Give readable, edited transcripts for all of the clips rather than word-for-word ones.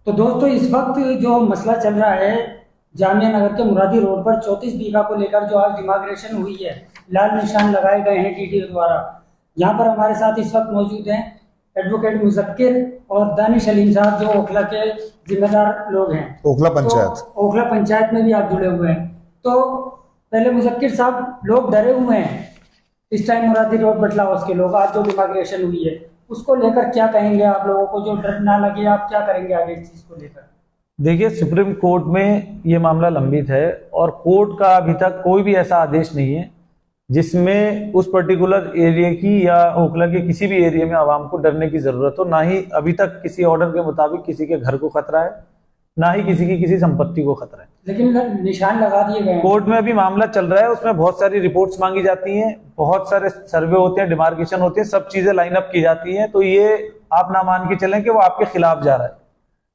तो दोस्तों इस वक्त जो मसला चल रहा है जामिया नगर के मुरादी रोड पर 34 बीघा को लेकर जो आज डिमार्केशन हुई है, लाल निशान लगाए गए हैं डीडीओ द्वारा। यहाँ पर हमारे साथ इस वक्त मौजूद हैं एडवोकेट मुजक्किर और दानिश अलीम साहब, जो ओखला के जिम्मेदार लोग हैं। ओखला पंचायत तो ओखला पंचायत में भी आप जुड़े हुए हैं। तो पहले मुजक्किर साहब, लोग डरे हुए हैं इस टाइम मुरादी रोड बटला हाउस के लोग, आज जो डिमार्केशन हुई है उसको लेकर क्या कहेंगे आप लोगों को, जो डर ना लगे, आप क्या करेंगे आगे इस चीज को लेकर? देखिए, सुप्रीम कोर्ट में ये मामला लंबित है और कोर्ट का अभी तक कोई भी ऐसा आदेश नहीं है जिसमें उस पर्टिकुलर एरिया की या ओखला के किसी भी एरिया में आवाम को डरने की जरूरत हो। ना ही अभी तक किसी ऑर्डर के मुताबिक किसी के घर को खतरा है, ना ही किसी की किसी संपत्ति को खतरा है। लेकिन निशान लगा दिए गए हैं। कोर्ट में अभी मामला चल रहा है, उसमें बहुत सारी रिपोर्ट्स मांगी जाती हैं, बहुत सारे सर्वे होते हैं, डिमार्केशन होते हैं, सब चीजें लाइन अप की जाती हैं। तो ये आप ना मान के चलें कि वो आपके खिलाफ जा रहा है।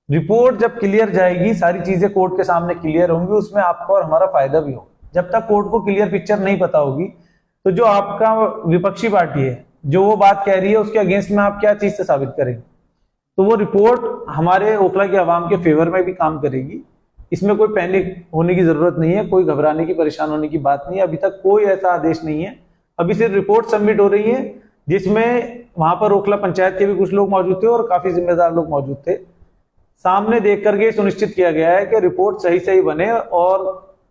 रिपोर्ट जब क्लियर जाएगी, सारी चीजें कोर्ट के सामने क्लियर होंगी, उसमें आपका और हमारा फायदा भी होगा। जब तक कोर्ट को क्लियर पिक्चर नहीं पता होगी तो जो आपका विपक्षी पार्टी है जो वो बात कह रही है उसके अगेंस्ट में आप क्या चीज से साबित करेंगे? तो वो रिपोर्ट हमारे ओखला के आवाम के फेवर में भी काम करेगी। इसमें कोई पैनिक होने की जरूरत नहीं है, कोई घबराने की, परेशान होने की बात नहीं है। अभी तक कोई ऐसा आदेश नहीं है। अभी सिर्फ रिपोर्ट सबमिट हो रही है जिसमें वहां पर ओखला पंचायत के भी कुछ लोग मौजूद थे और काफी जिम्मेदार लोग मौजूद थे। सामने देख करके सुनिश्चित किया गया है कि रिपोर्ट सही सही बने और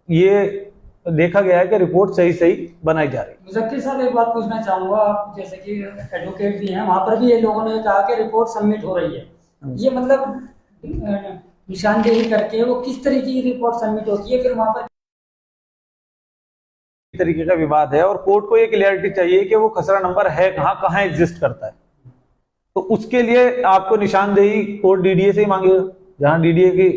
ये देखा गया है कि रिपोर्ट सही सही बनाई जा रही है। मुजक्किर साहब, एक बात पूछना चाहूंगा, आप जैसे कि एडवोकेट भी हैं, वहां पर भी ये लोगों ने कहा कि रिपोर्ट सबमिट हो रही है। ये मतलब निशानदेही करके वो किस तरह की रिपोर्ट सबमिट होती है, फिर वहां पर तरीके का विवाद है और कोर्ट को ये क्लियरिटी चाहिए कि वो खसरा नंबर है कहाँ एग्जिस्ट करता है। तो उसके लिए आपको निशानदेही कोर्ट डीडीए से ही मांगेगा, जहां डीडीए की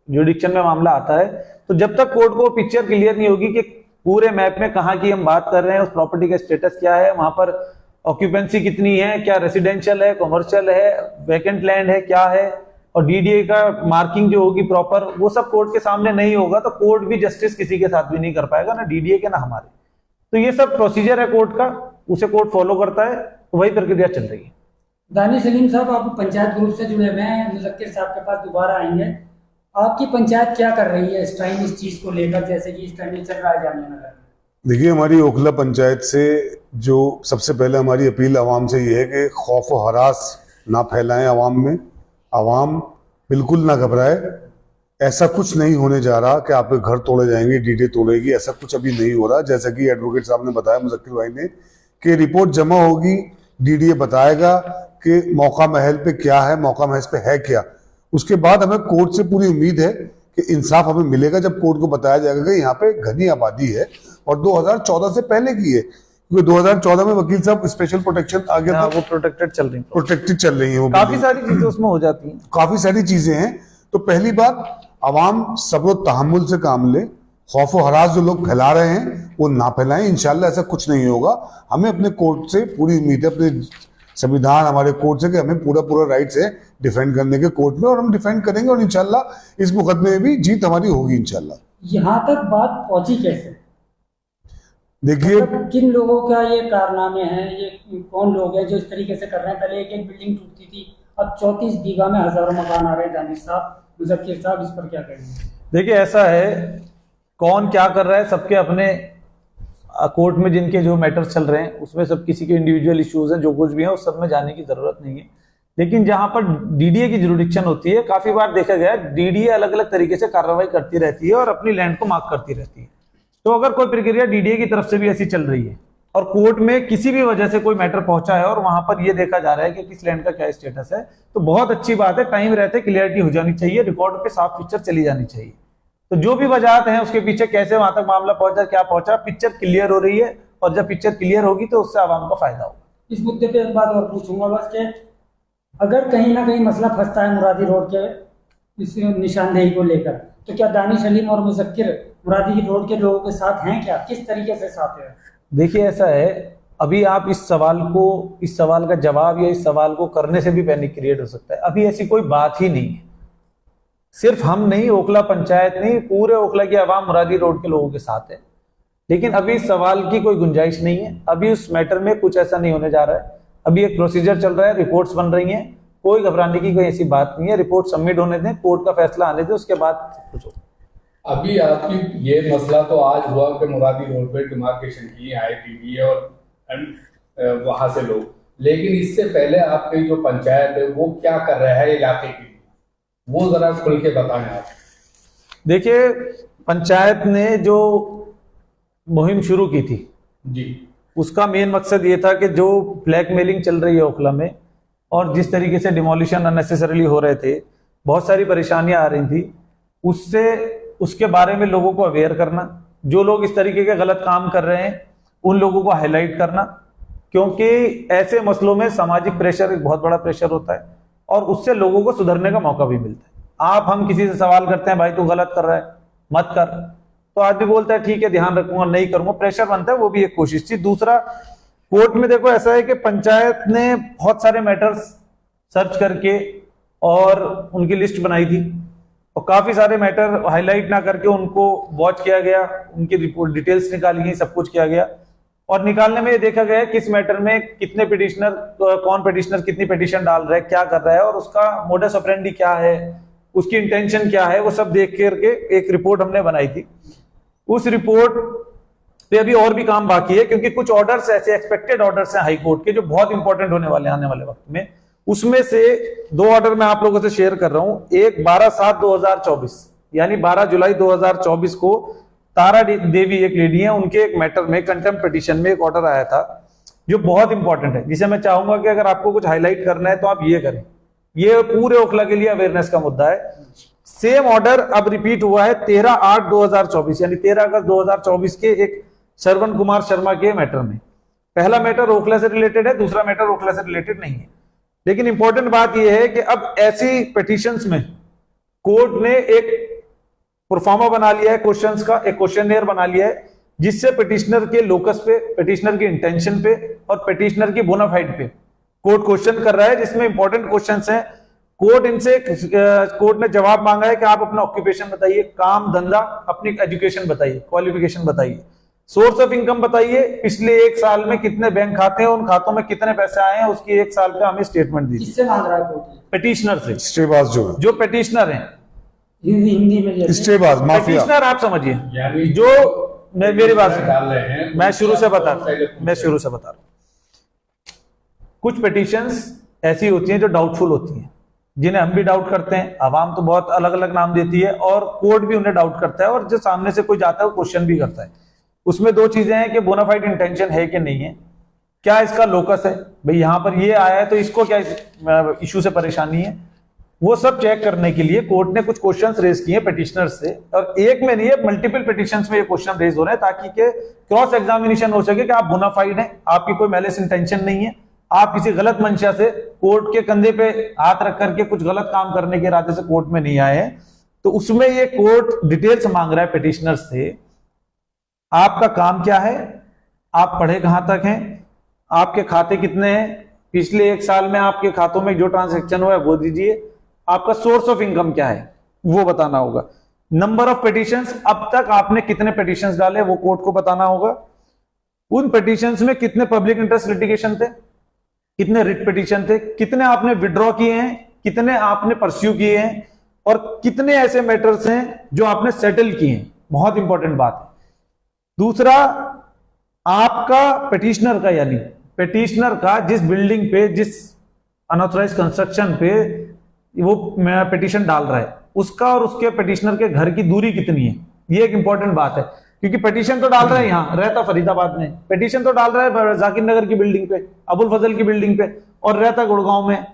जुडिक्शन में मामला आता है। तो जब तक कोर्ट को पिक्चर क्लियर नहीं होगी कि पूरे मैप में कहाँ की हम बात कर रहे हैं, उस प्रॉपर्टी का स्टेटस क्या है, वहां पर ऑक्यूपेंसी कितनी है, क्या रेसिडेंशियल है, कमर्शियल है, वैकेंट लैंड है, क्या है, और डीडीए का मार्किंग जो होगी प्रॉपर, वो सब कोर्ट के सामने नहीं होगा तो कोर्ट भी जस्टिस किसी के साथ भी नहीं कर पाएगा, ना डीडीए के ना हमारे। तो ये सब प्रोसीजर है कोर्ट का, उसे कोर्ट फॉलो करता है, तो वही प्रक्रिया चल रही है। दानिश अलीम साहब, आप पंचायत ग्रुप से जुड़े हुए हैं, मुजक्किर साहब के पास दोबारा आएंगे। आपकी पंचायत क्या कर रही है इस टाइम इस चीज को लेकर, जैसे कि इस टाइम चल रहा है जामिया नगर? देखिए, हमारी ओखला पंचायत से जो सबसे पहले हमारी अपील आवाम से ये है कि खौफ और हरास ना फैलाएं आवाम में। आवाम बिल्कुल ना घबराए। ऐसा कुछ नहीं होने जा रहा कि आपके घर तोड़े जाएंगे, डीडीए तोड़ेगी, ऐसा कुछ अभी नहीं हो रहा। जैसा कि एडवोकेट साहब ने बताया, मुजक्किर भाई ने, कि रिपोर्ट जमा होगी, डीडीए बताएगा कि मौका महल पे क्या है, मौका महल पे है क्या। उसके बाद हमें कोर्ट से पूरी उम्मीद है कि इंसाफ हमें मिलेगा जब कोर्ट को बताया जाएगा कि यहाँ पे घनी आबादी है और 2014 से पहले की है, क्योंकि 2014 में वकील साहब स्पेशल प्रोटेक्शन आ गया था, वो प्रोटेक्टेड चल रही है, वो काफी सारी चीजें उसमें हो जाती हैं, काफी सारी चीजें हैं। तो पहली बात, आवाम सब्र तहम्मुल से काम ले। खौफ और हरास जो लोग फैला रहे हैं वो ना फैलाएं। इंशाल्लाह ऐसा कुछ नहीं होगा। हमें अपने कोर्ट से पूरी उम्मीद है, अपने संविधान हमारे कोर्ट से, कि हमें पूरा राइट्स है डिफेंड करने के कोर्ट में, और हम डिफेंड करेंगे और इंशाल्लाह इस मुकदमे में भी जीत हमारी होगी इंशाल्लाह। यहाँ तक बात पहुंची कैसे? देखिए, मतलब किन लोगों का ये कारनामे हैं, ये कौन लोग हैं जो इस तरीके से कर रहे हैं? पहले एक बिल्डिंग टूटती थी, अब 34 बीघा में हजारों मकान आ रहे हैं। दानिश साहब, मुजक्किर साहब, इस पर क्या कहेंगे? देखिए, ऐसा है, कौन क्या कर रहा है, सबके अपने कोर्ट में जिनके जो मैटर्स चल रहे हैं उसमें सब किसी के इंडिविजुअल इश्यूज हैं, जो कुछ भी है उस सब में जाने की जरूरत नहीं है। लेकिन जहां पर डीडीए की जुरिडिक्शन होती है, काफी बार देखा गया डीडीए अलग अलग तरीके से कार्रवाई करती रहती है और अपनी लैंड को मार्क करती रहती है। तो अगर कोई प्रक्रिया डीडीए की तरफ से भी ऐसी चल रही है और कोर्ट में किसी भी वजह से कोई मैटर पहुंचा है और वहां पर यह देखा जा रहा है कि किस लैंड का क्या स्टेटस है, तो बहुत अच्छी बात है, टाइम रहते क्लियरिटी हो जानी चाहिए, रिकॉर्ड पे साफ पिक्चर चली जानी चाहिए। तो जो भी वजह है उसके पीछे कैसे वहां तक मामला पहुंचा, क्या पहुंचा, पिक्चर क्लियर हो रही है, और जब पिक्चर क्लियर होगी तो उससे आवाम का फायदा होगा। इस मुद्दे पे एक बात और पूछूंगा बस, कि अगर कहीं ना कहीं मसला फंसता है मुरादी रोड के इस निशानदेही को लेकर, तो क्या दानिश अलीम और मुजक्किर मुरादी रोड के लोगों के साथ हैं क्या? किस तरीके से साथ है? देखिए, ऐसा है, अभी आप इस सवाल का जवाब या इस सवाल को करने से भी पैनिक क्रिएट हो सकता है। अभी ऐसी कोई बात ही नहीं है। सिर्फ हम नहीं, ओखला पंचायत नहीं, पूरे ओखला की आवाम मुरादी रोड के लोगों के साथ है। लेकिन अभी इस सवाल की कोई गुंजाइश नहीं है। अभी उस मैटर में कुछ ऐसा नहीं होने जा रहा है। अभी एक प्रोसीजर चल रहा है, रिपोर्ट्स बन रही हैं, कोई घबराने की कोई ऐसी बात नहीं है। रिपोर्ट सबमिट होने दें, कोर्ट का फैसला आने दें, उसके बाद कुछ हो। अभी आपकी ये मसला तो आज हुआ कि मुरादी रोड पे डिमार्केशन की आईटीडी और वहां से लोग, लेकिन इससे पहले आपकी जो पंचायत है वो क्या कर रहा है इलाके के लिए, वो जरा खुल के बताएं आप। देखिए, पंचायत ने जो मुहिम शुरू की थी जी, उसका मेन मकसद ये था कि जो ब्लैकमेलिंग चल रही है ओखला में और जिस तरीके से डिमोलिशन अननेसेसरली हो रहे थे, बहुत सारी परेशानियां आ रही थी, उसके बारे में लोगों को अवेयर करना, जो लोग इस तरीके के गलत काम कर रहे हैं उन लोगों को हाईलाइट करना, क्योंकि ऐसे मसलों में सामाजिक प्रेशर एक बहुत बड़ा प्रेशर होता है और उससे लोगों को सुधरने का मौका भी मिलता है। हम किसी से सवाल करते हैं, भाई तू गलत कर रहा है मत कर, तो आदमी बोलता है ठीक है ध्यान रखूंगा नहीं करूंगा, प्रेशर बनता है, वो भी एक कोशिश थी। दूसरा, कोर्ट में देखो ऐसा है कि पंचायत ने बहुत सारे मैटर्स सर्च करके और उनकी लिस्ट बनाई थी और काफी सारे मैटर हाईलाइट ना करके उनको वॉच किया गया, उनकी रिपोर्ट डिटेल्स निकाली गई, सब कुछ किया गया और निकालने में ये देखा गया किस मैटर में कितने पिटिशनर, कौन पिटिशनर कितनी पिटिशन डाल रहा है, क्या कर रहा है और उसका मोडस ऑपरेंडी क्या है, उसकी इंटेंशन क्या है, वो सब देख करके एक रिपोर्ट हमने बनाई थी। उस रिपोर्ट पे अभी और भी काम बाकी है, क्योंकि कुछ ऑर्डर्स ऐसे एक्सपेक्टेड ऑर्डर्स हैं हाई कोर्ट के जो बहुत इंपॉर्टेंट होने वाले आने वाले वक्त में। उसमें से 2 ऑर्डर मैं आप लोगों से शेयर कर रहा हूं। एक 12/7/2024 यानी 12 जुलाई 2024 को तारा देवी एक लेडी है, उनके एक मैटर में कंटेम्प्ट पिटीशन में एक ऑर्डर आया था जो बहुत इंपॉर्टेंट है, जिसे मैं चाहूंगा कि अगर आपको कुछ हाईलाइट करना है तो आप ये करें। ये पूरे ओखला के लिए अवेयरनेस का मुद्दा है। सेम ऑर्डर अब रिपीट हुआ है 13/8/2024 यानी 13 अगस्त 2024 के एक श्रवण कुमार शर्मा के मैटर में। पहला मैटर ओखला से रिलेटेड है, दूसरा मैटर ओखला से रिलेटेड नहीं है। लेकिन इंपॉर्टेंट बात यह है कि अब ऐसी पिटीशंस में कोर्ट ने एक प्रोफार्मा बना लिया है क्वेश्चंस का, एक क्वेश्चनएयर बना लिया है जिससे पिटिशनर के लोकस पे, पिटिशनर की इंटेंशन पे और पिटिशनर की बोनाफाइड पे कोर्ट क्वेश्चन कर रहा है, जिसमें इंपॉर्टेंट क्वेश्चंस हैं। कोर्ट ने जवाब मांगा है कि आप अपना ऑक्यूपेशन बताइए, काम धंधा, अपनी एजुकेशन बताइए, क्वालिफिकेशन बताइए, सोर्स ऑफ इनकम बताइए, पिछले 1 साल में कितने बैंक खाते हैं, उन खातों में कितने पैसे आए हैं, उसकी 1 साल का हमें स्टेटमेंट दीजिए। किससे मांग रहा है कोर्ट? पिटिशनर से। स्टेबाज जो पिटिशनर हैं, हिंदी में जैसे स्टेबाज माफिया, पिटिशनर आप समझिए, यानी जो मेरी बात डाल रहे हैं, मैं शुरू से बता रहा हूं। कुछ पिटिशंस ऐसी होती हैं जो डाउटफुल होती हैं, जिन्हें हम भी डाउट करते हैं, आवाम तो बहुत अलग अलग नाम देती है और कोर्ट भी उन्हें डाउट करता है और जो सामने से कोई जाता है वो क्वेश्चन भी करता है। उसमें 2 चीजें हैं कि बोनाफाइड इंटेंशन है कि नहीं है, क्या इसका लोकस है, भाई यहां पर ये आया है तो इसको क्या इशू से परेशानी है, वो सब चेक करने के लिए कोर्ट ने कुछ क्वेश्चंस रेज किए पिटिशनर से, और एक में नहीं है मल्टीपल पिटिशंस में ये क्वेश्चन रेज हो रहे हैं ताकि के क्रॉस एग्जामिनेशन हो सके कि आप बोनाफाइड हैं, आपकी कोई मैलिस इंटेंशन नहीं है, आप किसी गलत मंशा से कोर्ट के कंधे पे हाथ रख करके कुछ गलत काम करने के इरादे से कोर्ट में नहीं आए हैं। तो उसमें ये कोर्ट डिटेल्स मांग रहा है पिटिशनर से, आपका काम क्या है, आप पढ़े कहां तक हैं, आपके खाते कितने हैं, पिछले 1 साल में आपके खातों में जो ट्रांजैक्शन हुआ है वो दीजिए, आपका सोर्स ऑफ इनकम क्या है वो बताना होगा, नंबर ऑफ पिटिशंस, अब तक आपने कितने पिटिशंस डाले वो कोर्ट को बताना होगा, उन पिटिशंस में कितने पब्लिक इंटरेस्ट लिटिगेशन थे, कितने रिट पिटिशन थे, कितने आपने विड्रॉ किए हैं, कितने आपने परस्यू किए हैं और कितने ऐसे मैटर्स हैं जो आपने सेटल किए हैं। बहुत इंपॉर्टेंट बात है। दूसरा, आपका पिटिशनर का यानी पिटिशनर का जिस बिल्डिंग पे, जिस अनऑथराइज कंस्ट्रक्शन पे वो पिटिशन डाल रहा है, उसका और उसके पिटिशनर के घर की दूरी कितनी है, ये एक इंपॉर्टेंट बात है। क्योंकि पिटिशन तो डाल रहा है यहां, रहता फरीदाबाद में, पिटिशन तो डाल रहा है जाकिर नगर की बिल्डिंग पे, अबुल फजल की बिल्डिंग पे और रहता गुड़गांव में।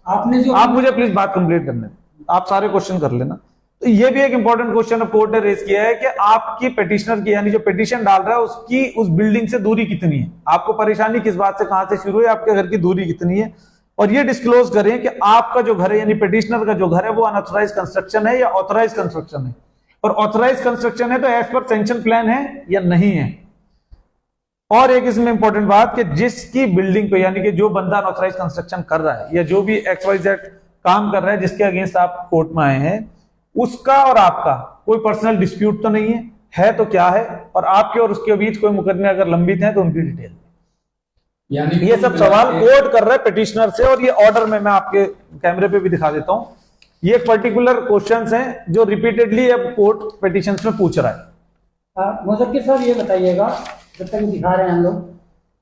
आपने जो आप मुझे प्लीज बात कंप्लीट करने, आप सारे क्वेश्चन कर लेना। तो ये भी एक इंपॉर्टेंट क्वेश्चन कोर्ट ने रेज किया है कि आपकी पिटिशनर की यानी जो पिटिशन डाल रहा है उसकी उस बिल्डिंग से दूरी कितनी है, आपको परेशानी किस बात से, कहां से शुरू है, आपके घर की दूरी कितनी है, और ये डिस्क्लोज करें कि आपका जो घर है यानी पिटिशनर का जो घर है वो अनऑथराइज कंस्ट्रक्शन है या ऑथराइज कंस्ट्रक्शन है, और ऑथराइज कंस्ट्रक्शन है तो एज पर सैंक्शन प्लान है या नहीं है। और एक इसमें इंपॉर्टेंट बात कि जिसकी बिल्डिंग पे यानी कि जो बंदा अनऑथराइज कंस्ट्रक्शन कर रहा है या जो भी XYZ काम कर रहा है जिसके अगेंस्ट आप कोर्ट में आए हैं, उसका और आपका कोई पर्सनल डिस्प्यूट तो नहीं है तो क्या है, और आपके और उसके बीच कोई मुकदमे अगर लंबित हैं तो उनकी डिटेल। यानी ये सब सवाल कोर्ट कर रहा है पिटिशनर से, और ये ऑर्डर में मैं आपके कैमरे पे भी दिखा देता हूं। ये पर्टिकुलर क्वेश्चंस हैं जो रिपीटेडली अब कोर्ट पिटिशंस में पूछ रहा है। मुज़क्किर साहब ये बताइएगा, जब तक दिखा रहे हैं हम लोग,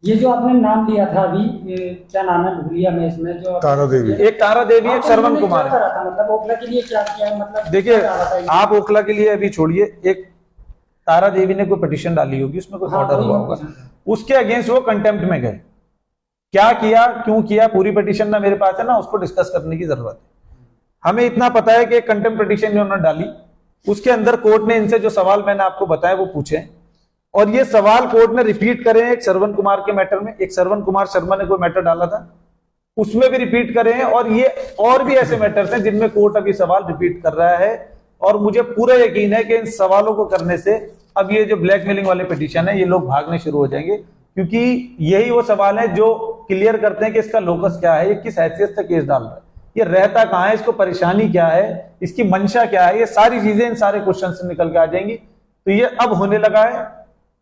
ये जो आपने नाम लिया था अभी, ये क्या नाम है, भूलिया में इसमें जो तारा देवी, एक तारा देवी, एक श्रवण कुमार क्या करा था, मतलब ओखला के लिए क्या किया है, मतलब देखिए क्या करा था ये? आप ओखला के लिए अभी छोड़िए, एक तारा देवी ने कोई पिटिशन डाली होगी, उसमें कोई हाँ, ऑर्डर वही हुआ मैं होगा, पूछ रहा था। उसके अगेंस्ट वो कंटेम्प्ट में गए। क्या किया, क्यों किया, पूरी पिटिशन ना मेरे पास है ना उसको डिस्कस करने की जरूरत है। हमें इतना पता है कि कंटेम्प्ट पिटिशन जो उन्होंने डाली, उसके अंदर कोर्ट ने इनसे जो सवाल मैंने आपको बताया वो पूछे, और ये सवाल कोर्ट ने रिपीट करे हैं। एक श्रवण कुमार के मैटर में, एक श्रवण कुमार शर्मा ने कोई मैटर डाला था, उसमें भी रिपीट करे हैं, और ये और भी ऐसे मैटर्स हैं जिनमें कोर्ट अभी सवाल रिपीट कर रहा है। और मुझे पूरा यकीन है कि इन सवालों को करने से अब ये जो ब्लैकमेलिंग वाले पिटीशन है, ये लोग भागने शुरू हो जाएंगे, क्योंकि यही वो सवाल है जो क्लियर करते हैं कि इसका लोकस क्या है, ये किस हैसियत से केस डाल रहा है, ये रहता कहाँ है, इसको परेशानी क्या है, इसकी मंशा क्या है, ये सारी चीजें इन सारे क्वेश्चन से निकल के आ जाएंगी। तो ये अब होने लगा है,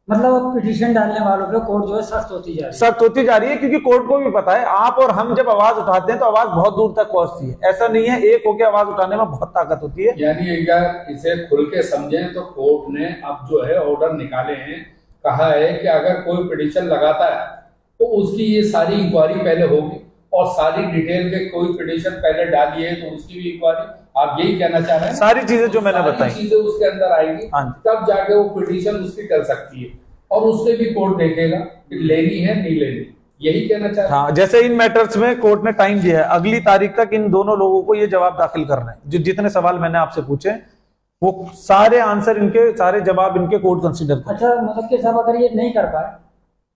मतलब पिटीशन डालने वालों पे कोर्ट जो है सख्त होती जा रही है। सख्त होती जा रही है, क्योंकि कोर्ट को भी पता है आप और हम जब आवाज उठाते हैं तो आवाज बहुत दूर तक पहुंचती है। ऐसा नहीं है एक होकर आवाज उठाने में बहुत ताकत होती है। यानी अगर इसे खुल के समझें तो कोर्ट ने अब जो है ऑर्डर निकाले हैं, कहा है कि अगर कोई पिटीशन लगाता है तो उसकी ये सारी इंक्वायरी पहले होगी, और सारी डिटेल में कोई पिटीशन पहले डाली है तो उसकी भी इंक्वायरी, आप यही कहना चाह रहे हैं? सारी चीजें जो मैंने बताई, चीजें उसके अंदर आएंगी, हाँ। तब जाके वो पिटीशन उसकी कर सकती है, और उससे भी कोर्ट देखेगा कि लेनी है नहीं लेनी, यही कहना चाह रहे हैं? हाँ, जैसे इन मैटर्स में कोर्ट ने टाइम दिया है, अगली तारीख तक इन दोनों लोगों को ये जवाब दाखिल करना है। जो जितने सवाल मैंने आपसे पूछे वो सारे आंसर इनके, सारे जवाब इनके कोर्ट कंसीडर कर। अच्छा मुज़क्किर साहब, अगर ये नहीं कर पाए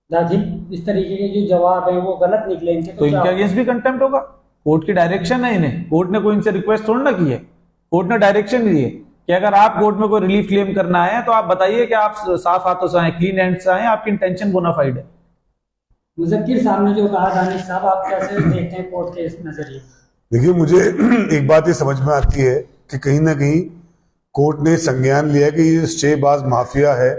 दाखिल, इस तरीके के जो जवाब है वो गलत निकले इनके, तो इनके अगेंस्ट भी कंटेम्प्ट होगा। कोर्ट की डायरेक्शन है इन्हें, कोर्ट ने कोई इनसे रिक्वेस्ट थोड़ा ना की है, कोर्ट ने डायरेक्शन दी है कि अगर आप कोर्ट में कोई रिलीफ क्लेम करना है तो आप बताइए कि आप साफ हाथों से आए, क्लीन हैंड से आए, आपकी इंटेंशन बोनाफाइड है। मुज़क्किर साहब ने जो कहा, दानिश साहब आप कैसे देखते हैं कोर्ट के इस नजरिए? देखिए मुझे एक बात ये समझ में आती है कि कहीं ना कहीं कोर्ट ने संज्ञान लिया कि ये स्टेबाज माफिया है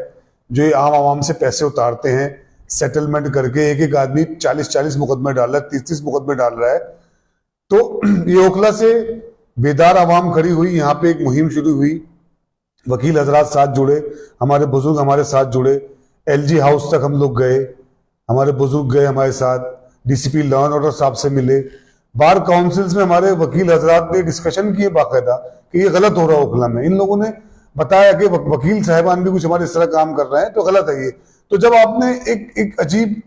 जो ये आम आवाम से पैसे उतारते हैं, सेटलमेंट करके एक एक आदमी 40-40 मुकदमे डाल रहा है, 30-30 मुकदमे डाल रहा है। तो ये ओखला से बेदार आवाम खड़ी हुई, यहाँ पे एक मुहिम शुरू हुई, वकील हजरात साथ जुड़े, हमारे बुजुर्ग हमारे साथ जुड़े, LG हाउस तक हम लोग गए, हमारे बुजुर्ग गए हमारे साथ, DCP लॉ एंड ऑर्डर साहब से मिले, बार काउंसिल्स में हमारे वकील हजरात ने डिस्कशन किए बाकायदा कि ये गलत हो रहा है ओखला में। इन लोगों ने बताया कि वकील साहिबान भी कुछ हमारे इस तरह काम कर रहे हैं तो गलत है ये। तो जब आपने एक अजीब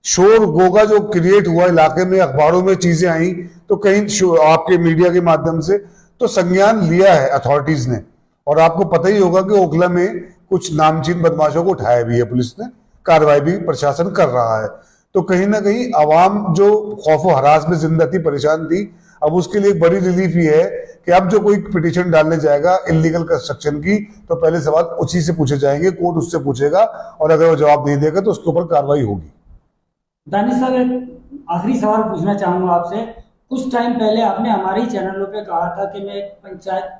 शोर गोगा जो क्रिएट हुआ इलाके में, अखबारों में चीजें आई, तो कहीं आपके मीडिया के माध्यम से तो संज्ञान लिया है अथॉरिटीज ने। और आपको पता ही होगा कि ओखला में कुछ नामचीन बदमाशों को उठाया भी है पुलिस ने, कार्रवाई भी प्रशासन कर रहा है। तो कहीं ना कहीं आवाम जो खौफ व हरास में जिंदा थी, परेशान थी, अब उसके लिए एक बड़ी रिलीफ ये है कि अब जो कोई पिटीशन डालने जाएगा इलीगल कंस्ट्रक्शन की, तो पहले सवाल उसी से पूछे जाएंगे, कोर्ट उससे पूछेगा, और अगर वो जवाब नहीं देगा तो उसके ऊपर कार्रवाई होगी। दानिश साहब एक आखिरी सवाल पूछना चाहूंगा आपसे। कुछ टाइम पहले आपने हमारे चैनलों पे कहा था कि मैं एक पंचायत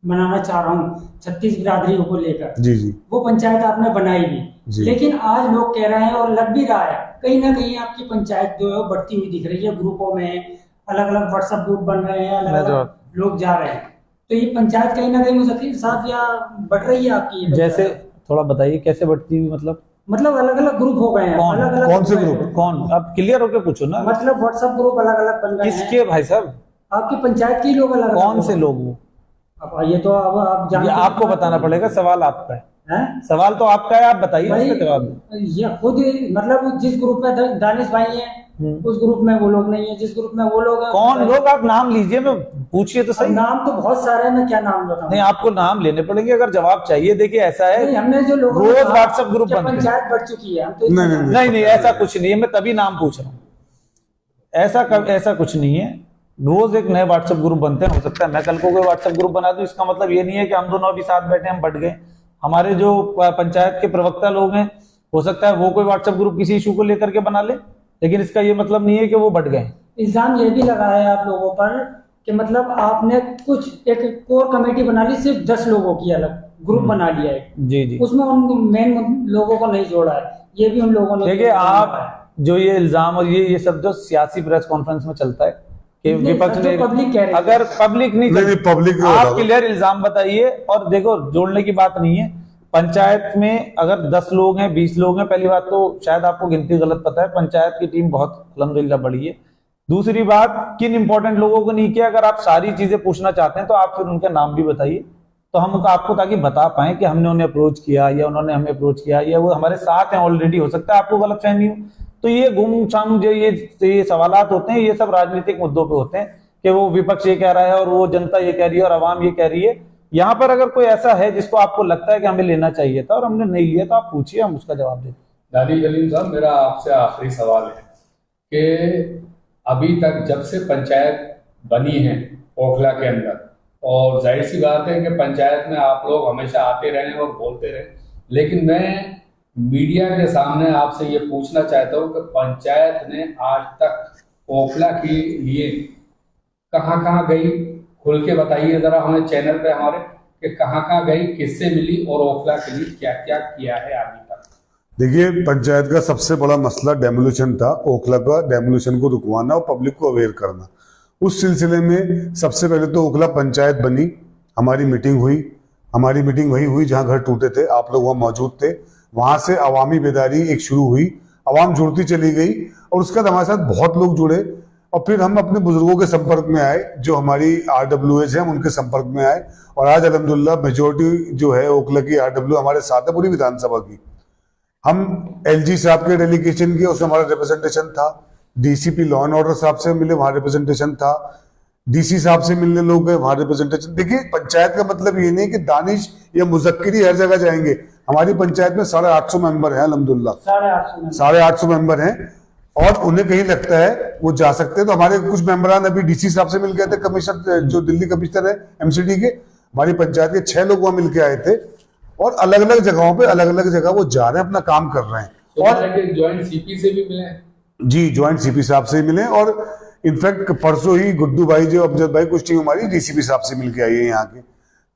बनाना चाह रहा हूँ 36 बिरादरियों को लेकर। जी जी, वो पंचायत आपने बनाई भी, जी। लेकिन आज लोग कह रहे हैं और लग भी रहा है कहीं ना कहीं आपकी पंचायत जो है बढ़ती हुई दिख रही है, ग्रुपों में अलग अलग व्हाट्सएप ग्रुप बन रहे हैं, अलग अलग लोग जा रहे हैं। तो ये पंचायत कहीं ना कहीं मुज़क्किर साहब या बढ़ रही है आपकी ये? जैसे थोड़ा बताइए कैसे बढ़ती हुई, मतलब अलग अलग ग्रुप हो गए हैं, अलग अलग कौन से ग्रुप? कौन? आप क्लियर होकर पूछो ना। मतलब व्हाट्सएप ग्रुप अलग अलग बन गए हैं। किसके भाई साहब? आपकी पंचायत के ही लोग अलग कौन से लोग? वो अब ये तो अब आप ये जानते आपको बताना पड़ेगा, सवाल आपका है, हैं? सवाल तो आपका है, आप बताइए भाई, उसका जवाब। ये खुद मतलब जिस ग्रुप में दानिश भाई हैं उस ग्रुप में वो लोग नहीं है, जिस ग्रुप में वो लोग हैं कौन लोग? आप नाम लीजिए, मैं पूछिए तो अब सही। नाम तो बहुत सारे हैं, मैं क्या नाम बताऊं? नहीं, आपको नाम लेने पड़ेंगे अगर जवाब चाहिए। देखिए ऐसा नहीं, है, हमने जो लोग रोज व्हाट्सएप ग्रुप बनते हैं। पंचायत बढ़ चुकी है, हम तो नहीं, नहीं, नहीं नहीं, ऐसा कुछ नहीं है, मैं तभी नाम पूछ रहा हूँ। ऐसा कुछ नहीं है, रोज एक नए व्हाट्सएप ग्रुप बनते हैं। हो सकता है मैं कल को कोई व्हाट्सएप ग्रुप बना दूं, इसका मतलब ये नहीं है कि हम दोनों अभी साथ बैठे हम बढ़ गए। हमारे जो पंचायत के प्रवक्ता लोग हैं, हो सकता है वो कोई व्हाट्सएप ग्रुप किसी इशू को लेकर के बना ले, लेकिन इसका ये मतलब नहीं है कि वो बढ़ गए। इल्जाम ये भी लगाया है आप लोगों पर कि मतलब आपने कुछ एक कोर कमेटी बना ली, सिर्फ 10 लोगों की अलग ग्रुप बना लिया है, जी जी, उसमें उन मेन लोगों को नहीं जोड़ा है, ये भी उन लोगों ने। देखिए आप जो ये इल्जाम और ये सब जो सियासी प्रेस कॉन्फ्रेंस में चलता है कि नहीं, विपक्ष सर, ने, जो पब्लिक कह रही है। अगर पब्लिक नहीं पब्लिक आप क्लियर इल्जाम बताइए। और देखो, जोड़ने की बात नहीं है। पंचायत में अगर 10 लोग हैं, 20 लोग हैं, पहली बात तो शायद आपको गिनती गलत पता है, पंचायत की टीम बहुत अल्हम्दुलिल्लाह बड़ी है। दूसरी बात, किन इंपॉर्टेंट लोगों को नहीं किया, अगर आप सारी चीजें पूछना चाहते हैं तो आप फिर उनके नाम भी बताइए, तो हम आपको ताकि बता पाए कि हमने उन्हें अप्रोच किया या उन्होंने हमें अप्रोच किया या वो हमारे साथ हैं ऑलरेडी। हो सकता है आपको गलतफहमी हो। तो ये गुमसम जो ये सवालात होते हैं, ये सब राजनीतिक मुद्दों पे होते हैं कि वो विपक्ष ये कह रहा है और वो जनता ये कह रही है और आवाम ये कह रही है। यहाँ पर अगर कोई ऐसा है जिसको आपको लगता है कि हमें लेना चाहिए था और हमने नहीं लिया, तो आप पूछिए, हम उसका जवाब दें। दानिश अलीम साहब, मेरा आपसे आखिरी सवाल है कि अभी तक जब से पंचायत बनी है ओखला के अंदर, और जाहिर सी बात है कि पंचायत में आप लोग हमेशा आते रहे और बोलते रहे, लेकिन मैं मीडिया के सामने आपसे ये पूछना चाहता हूँ कि पंचायत ने आज तक ओखला के लिए कहाँ गई, खुल के बताइए जरा हमें चैनल पे हमारे, कि कहाँ गई, किससे मिली और ओखला के लिए क्या क्या किया है अभी तक। देखिए, पंचायत का सबसे बड़ा मसला डेमोलिशन था। ओखला का डेमोलिशन को रुकवाना और पब्लिक को अवेयर करना। उस सिलसिले में सबसे पहले तो ओखला पंचायत बनी, हमारी मीटिंग वही हुई जहां घर टूटे थे, आप लोग वहां मौजूद थे। वहां से अवामी बेदारी एक शुरू हुई, अवाम जुड़ती चली गई और उसके बाद हमारे साथ बहुत लोग जुड़े और फिर हम अपने बुजुर्गों के संपर्क में आए, जो हमारी RWAs हैं, हम उनके संपर्क में आए और आज अल्हम्दुलिल्लाह मेजोरिटी जो है ओखला की RW हमारे साथ है, पूरी विधानसभा की। हम LG साहब के डेलीगेशन किए, उसमें हमारा रिप्रेजेंटेशन था। DCP लॉ एंड ऑर्डर साहब से मिले, वहां रिप्रेजेंटेशन था। DC साहब से मिलने लोग गए, वहां रिप्रेजेंटेशन। देखिए, पंचायत का मतलब ये नहीं कि दानिश या मुजक्किरी हर जगह जाएंगे। हमारी पंचायत में 850 मेंबर हैं अल्हम्दुलिल्लाह, 850 मेंबर हैं और उन्हें कहीं लगता है वो जा सकते हैं। तो हमारे कुछ मेंबरान अभी DC साहब से मिल गए थे, कमिश्नर जो दिल्ली कमिश्नर है MCD के, हमारी पंचायत के 6 लोग वहां मिलके आए थे और अलग अलग जगहों पे अलग अलग जगह वो जा रहे हैं, अपना काम कर रहे हैं। और ज्वाइंट CP से भी मिले जी, ज्वाइंट CP साहब से मिले और इनफैक्ट परसों ही गुड्डू भाई जो अमजद भाई कुछ टीम हमारी DCP साहब से मिलके आई है यहाँ के।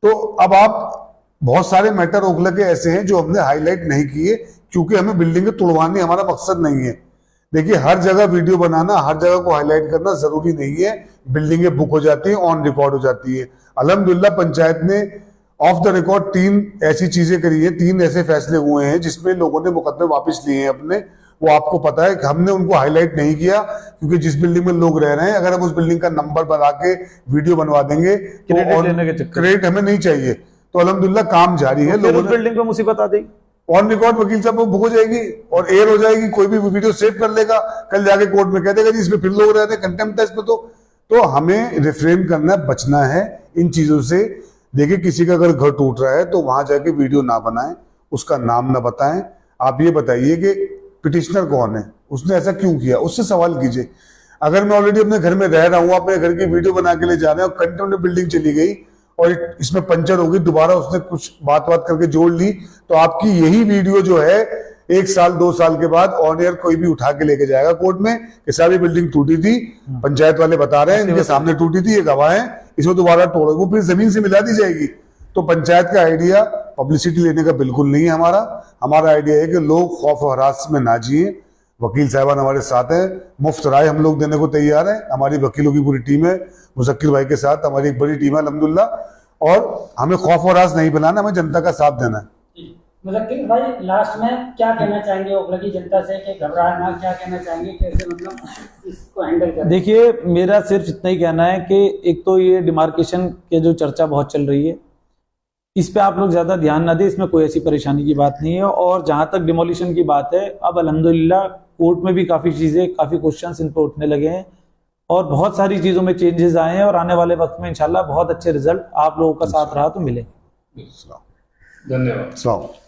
तो अब आप बहुत सारे मैटर ओखला के ऐसे हैं जो हमने हाईलाइट नहीं किए, क्योंकि हमें बिल्डिंगें तोड़वानी हमारा मकसद नहीं है। देखिए, हर जगह वीडियो बनाना, हर जगह को हाईलाइट करना जरूरी नहीं है। बिल्डिंगें बुक हो जाती है, ऑन रिकॉर्ड हो जाती है। अल्हम्दुलिल्लाह पंचायत ने ऑफ द रिकॉर्ड 3 ऐसी चीजें करी है, 3 ऐसे फैसले हुए हैं जिसमें लोगों ने मुकदमे वापस लिए हैं अपने। वो आपको पता है कि हमने उनको हाईलाइट नहीं किया, क्योंकि जिस बिल्डिंग में लोग रह रहे हैं, अगर हम उस बिल्डिंग का नंबर बना के वीडियो बनवा देंगे तो क्रेडिट हमें नहीं चाहिए। तो अल्हम्दुलिल्लाह काम जारी है। लोगों ने बिल्डिंग पे मुसीबत आ गई, ऑन रिकॉर्ड वकील साहब वो बुक हो जाएगी और एयर हो जाएगी, कोई भी वीडियो सेव कर लेगा, कल जाके कोर्ट में कह देगा जी इसमें फिर लोग रहते हैं, कंटेम्प्ट है इसमें। तो हमें रिफ्रेन करना, बचना है इन चीजों से। देखिए, किसी का अगर घर टूट रहा है तो वहां जाके वीडियो ना बनाएं, उसका नाम ना बताएं। आप ये बताइए कि पिटिशनर कौन है, उसने ऐसा क्यों किया, उससे सवाल कीजिए। अगर मैं ऑलरेडी अपने घर में रह रहा हूँ, अपने घर की वीडियो बना के ले जा रहे हैं और कंटेम्प्ट बिल्डिंग चली गई और इसमें पंचर हो गई, दोबारा उसने कुछ बात करके जोड़ ली, तो आपकी यही वीडियो जो है 1 साल 2 साल के बाद ऑन एयर कोई भी उठा के लेके जाएगा कोर्ट में कि सारी बिल्डिंग टूटी थी, पंचायत वाले बता रहे हैं, इनके सामने टूटी थी, ये गवाह है, इसको दोबारा तोड़ो, वो फिर जमीन से मिला दी जाएगी। तो पंचायत का आइडिया पब्लिसिटी लेने का बिल्कुल नहीं है हमारा आइडिया है कि लोग खौफ और हरास में ना जिए। वकील साहबान हमारे साथ है, मुफ्त राय हम लोग देने को तैयार है, हमारी वकीलों की पूरी टीम है, मुजक्किर भाई के साथ हमारी एक बड़ी टीम है अल्हम्दुलिल्लाह। और हमें खौफ और हरास नहीं बनाना, हमें जनता का साथ देना है। मुजक्किर भाई, लास्ट में क्या कहना चाहेंगे ओखला की जनता से कि घबराए ना, क्या कहना चाहेंगे, कैसे मतलब इसको हैंडल करें? देखिए, मेरा सिर्फ इतना ही कहना है कि एक तो ये डिमार्केशन के जो चर्चा बहुत चल रही है, इस पे आप लोग ज्यादा ध्यान ना दें, इसमें कोई ऐसी परेशानी की बात नहीं है। और जहां तक डिमोलिशन की बात है, अब अल्हम्दुलिल्लाह कोर्ट में भी काफी क्वेश्चंस इन पे उठने लगे हैं और बहुत सारी चीजों में चेंजेस आए हैं और आने वाले वक्त में इंशाल्लाह बहुत अच्छे रिजल्ट आप लोगों का साथ रहा तो मिले। धन्यवाद।